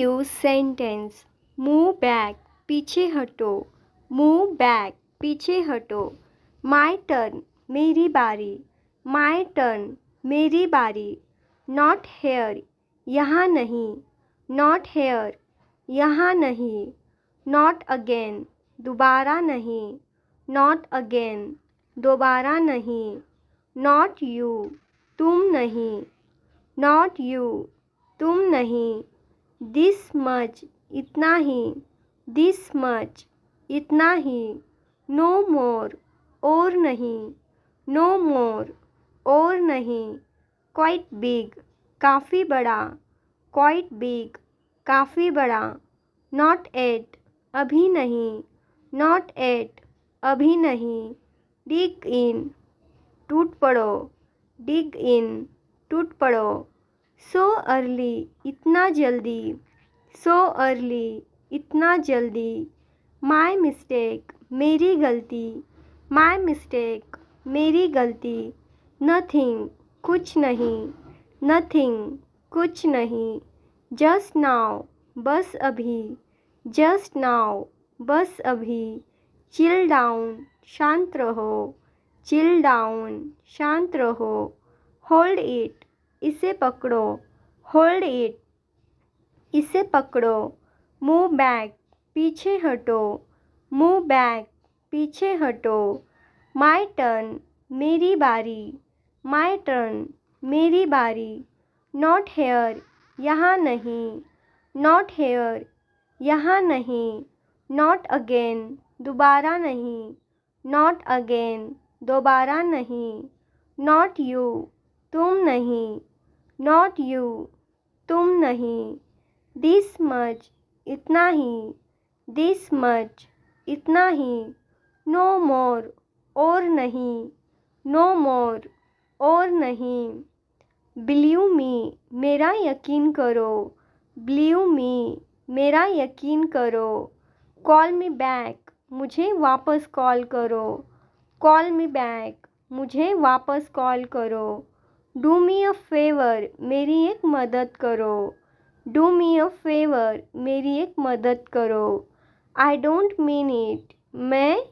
Use sentence move back पीछे हटो, move back पीछे हटो। माई टर्न मेरी बारी, माई टर्न मेरी बारी। नॉट हेयर यहाँ नहीं, नॉट हेयर यहाँ नहीं। नॉट अगेन दोबारा नहीं, नॉट अगेन दोबारा नहीं। नॉट यू तुम नहीं, नॉट यू तुम नहीं। दिस मच इतना ही, दिस मच इतना ही। नो मोर और नहीं, नो मोर और नहीं। क्वाइट बिग काफ़ी बड़ा, क्वाइट बिग काफ़ी बड़ा। नॉट एट अभी नहीं, नॉट एट अभी नहीं। डिग इन टूट पड़ो, डिग इन टूट पड़ो। सो अर्ली इतना जल्दी, सो अर्ली इतना जल्दी। माई मिस्टेक मेरी गलती, माई मिस्टेक मेरी गलती। नथिंग कुछ नहीं, नथिंग कुछ नहीं। जस्ट नाउ बस अभी, जस्ट नाउ बस अभी। चिल डाउन शांत रहो, चिल डाउन शांत रहो। होल्ड इट इसे पकड़ो, होल्ड इट इसे पकड़ो। मूव बैक पीछे हटो, मूव बैक पीछे हटो। माई टर्न मेरी बारी, माई टर्न मेरी बारी। नॉट हेयर यहाँ नहीं, नॉट हेयर यहाँ नहीं। नॉट अगेन दोबारा नहीं, नॉट अगेन दोबारा नहीं। नॉट यू तुम नहीं, नॉट यू तुम नहीं। दिस मच इतना ही, दिस मच इतना ही। नो मोर और नहीं, नो मोर और नहीं। बिलीव मी मेरा यकीन करो, बिलीव मी मेरा यकीन करो। कॉल मी बैक मुझे वापस कॉल करो, कॉल मी बैक मुझे वापस कॉल करो। डू मी अ फेवर मेरी एक मदद करो, डू मी अ फेवर मेरी एक मदद करो। आई डोंट मीन इट मैं,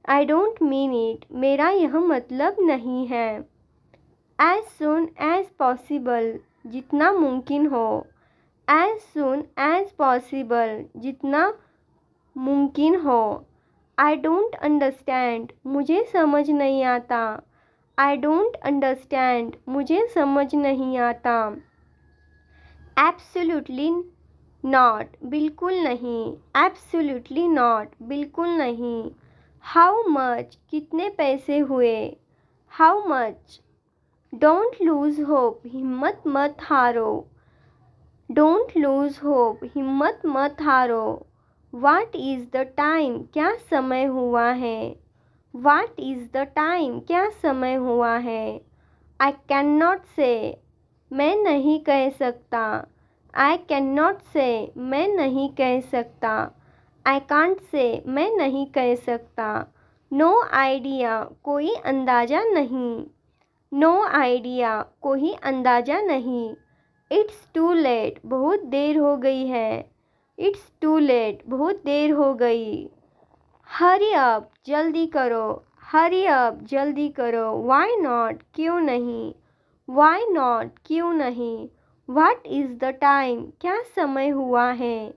आई डोंट मीन इट मेरा यह मतलब नहीं है। एज सुन एज पॉसिबल जितना मुमकिन हो, एज सुन एज पॉसिबल जितना मुमकिन हो। आई डोंट अंडरस्टैंड मुझे समझ नहीं आता, आई डोंट अंडरस्टैंड मुझे समझ नहीं आता। एब्सोल्युटली नॉट बिल्कुल नहीं, एब्सोल्युटली नॉट बिल्कुल नहीं। हाउ मच कितने पैसे हुए, how much. Don't lose hope हिम्मत मत हारो, डोंट लूज होप हिम्मत मत हारो। व्हाट इज़ द टाइम क्या समय हुआ है, व्हाट इज़ द टाइम क्या समय हुआ है। आई कैन नॉट से मैं नहीं कह सकता, आई कैन नॉट से मैं नहीं कह सकता। आई कांट से मैं नहीं कह सकता। नो आइडिया कोई अंदाज़ा नहीं, नो आइडिया कोई अंदाज़ा नहीं। इट्स टू लेट बहुत देर हो गई है, इट्स टू लेट बहुत देर हो गई। हरी अप जल्दी करो, हरी अप जल्दी करो। वाई नॉट क्यों नहीं, वाई नॉट क्यों नहीं। व्हाट इज़ द टाइम क्या समय हुआ है,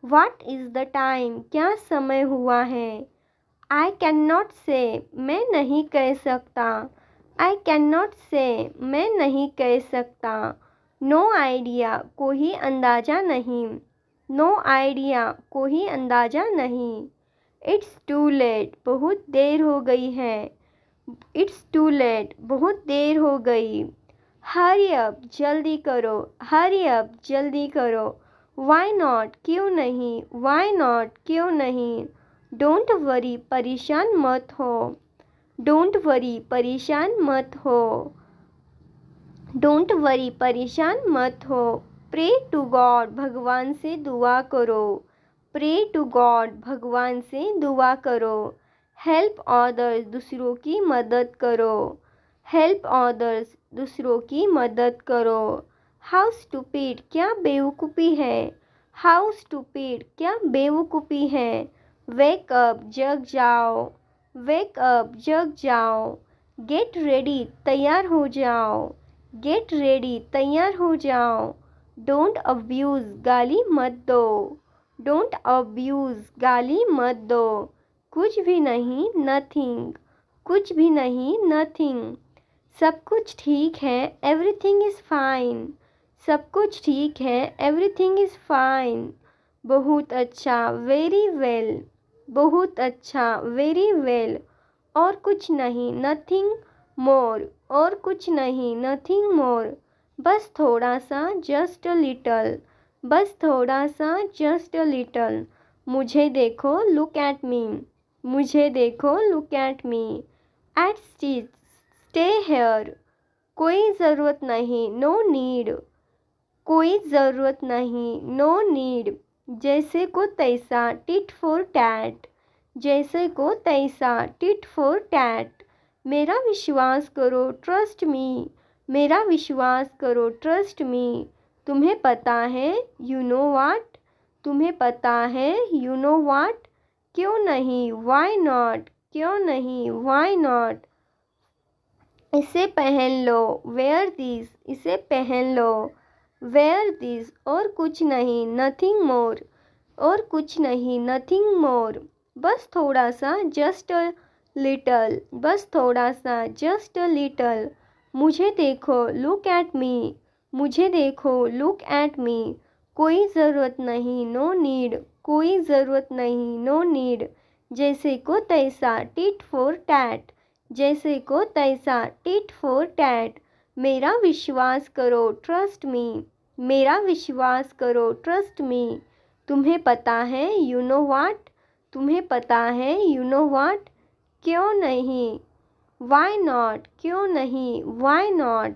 व्हाट इज़ द टाइम क्या समय हुआ है। आई कैन नॉट से मैं नहीं कह सकता, आई कैन नॉट से मैं नहीं कह सकता। नो आइडिया कोई अंदाज़ा नहीं, नो आइडिया कोई अंदाज़ा नहीं। इट्स टू लेट बहुत देर हो गई है, इट्स टू लेट बहुत देर हो गई। हरी अप जल्दी करो, हरी अप जल्दी करो। वाई नॉट क्यों नहीं, वाई नॉट क्यों नहीं। डोंट वरी परेशान मत हो, डोंट वरी परेशान मत हो, डोंट वरी परेशान मत हो। प्रे टू गॉड भगवान से दुआ करो, प्रे टू गॉड भगवान से दुआ करो। हेल्प अदर्स दूसरों की मदद करो, हेल्प अदर्स दूसरों की मदद करो। हाउ स्टूपिड क्या बेवकूफ़ी है, हाउ स्टूपिड, क्या बेवकूफ़ी है। वेक अप, जग जाओ। वेक अप, जग जाओ। गेट रेडी, तैयार हो जाओ। गेट रेडी, तैयार हो जाओ। डोंट अब्यूज़, गाली मत दो। डोंट अब्यूज़, गाली मत दो। कुछ भी नहीं, नथिंग। कुछ भी नहीं, नथिंग। सब कुछ ठीक है, एवरीथिंग इज़ फाइन। सब कुछ ठीक है, एवरीथिंग इज़ फाइन। बहुत अच्छा, वेरी वेल। बहुत अच्छा, वेरी वेल। और कुछ नहीं, नथिंग मोर। और कुछ नहीं, नथिंग मोर। बस थोड़ा सा, जस्ट अ लिटल। बस थोड़ा सा, जस्ट अ लिटल। मुझे देखो, लुक एट मी। मुझे देखो, look at me. At stay here. कोई ज़रूरत नहीं, नो नीड। कोई ज़रूरत नहीं, नो नीड। जैसे को तैसा, टिट फॉर टैट। जैसे को तैसा, टिट फॉर टैट। मेरा विश्वास करो, ट्रस्ट मी। मेरा विश्वास करो, ट्रस्ट मी। तुम्हें पता है, यू नो वाट। तुम्हें पता है, यू नो वाट। क्यों नहीं, वाई नॉट। क्यों नहीं, वाई नॉट। इसे पहन लो, वेयर दिस। इसे पहन लो, वेयर दिस। और कुछ नहीं, नथिंग मोर। और कुछ नहीं, नथिंग मोर। बस थोड़ा सा, जस्ट अ लिटल। बस थोड़ा सा, जस्ट अ लिटल। मुझे देखो, लुक एट मी। मुझे देखो, लुक एट मी। कोई ज़रूरत नहीं, नो नीड। कोई ज़रूरत नहीं, नो नीड। जैसे को तैसा, टिट फॉर टैट। जैसे को तैसा, टिट फॉर टैट। मेरा विश्वास करो, ट्रस्ट मी। मेरा विश्वास करो, ट्रस्ट मी। तुम्हें पता है, यू नो वाट। तुम्हें पता है, यू नो वाट। क्यों नहीं, वाई नॉट। क्यों नहीं, वाई नॉट।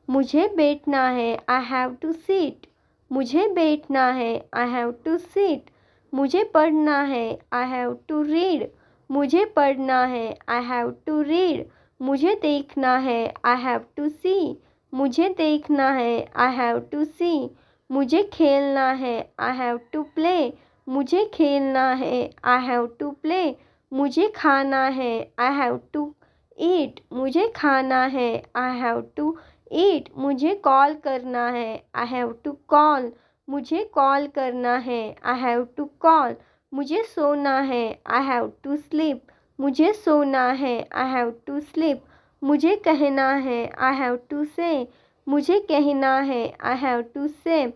मुझे बैठना है, आई हैव टू सीट। मुझे बैठना है, आई हैव टू सीट। मुझे पढ़ना है, आई हैव टू रीड। मुझे पढ़ना है, आई हैव टू रीड। मुझे देखना है, आई हैव टू सी। मुझे देखना है, आई हैव टू सी। मुझे खेलना है, आई हैव टू प्ले। मुझे खेलना है, आई हैव टू प्ले। मुझे खाना है, आई हैव टू ईट। मुझे खाना है, आई हैव टू ईट। मुझे कॉल करना है, आई हैव टू कॉल। मुझे कॉल करना है, आई हैव टू कॉल। मुझे सोना है, आई हैव टू स्लीप। मुझे सोना है, आई हैव टू स्लीप। मुझे कहना है, आई हैव टू से। मुझे कहना है, आई हैव टू से।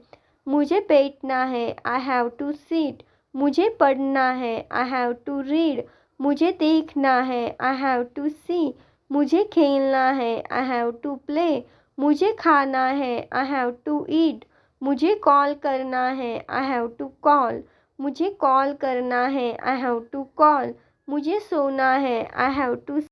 मुझे बैठना है, आई हैव टू सीट। मुझे पढ़ना है, आई हैव टू रीड। मुझे देखना है, आई हैव टू सी। मुझे खेलना है, आई हैव टू प्ले। मुझे खाना है, आई हैव टू ईट। मुझे कॉल करना है, आई हैव टू कॉल। मुझे कॉल करना है, आई हैव टू कॉल। मुझे सोना है, आई हैव टू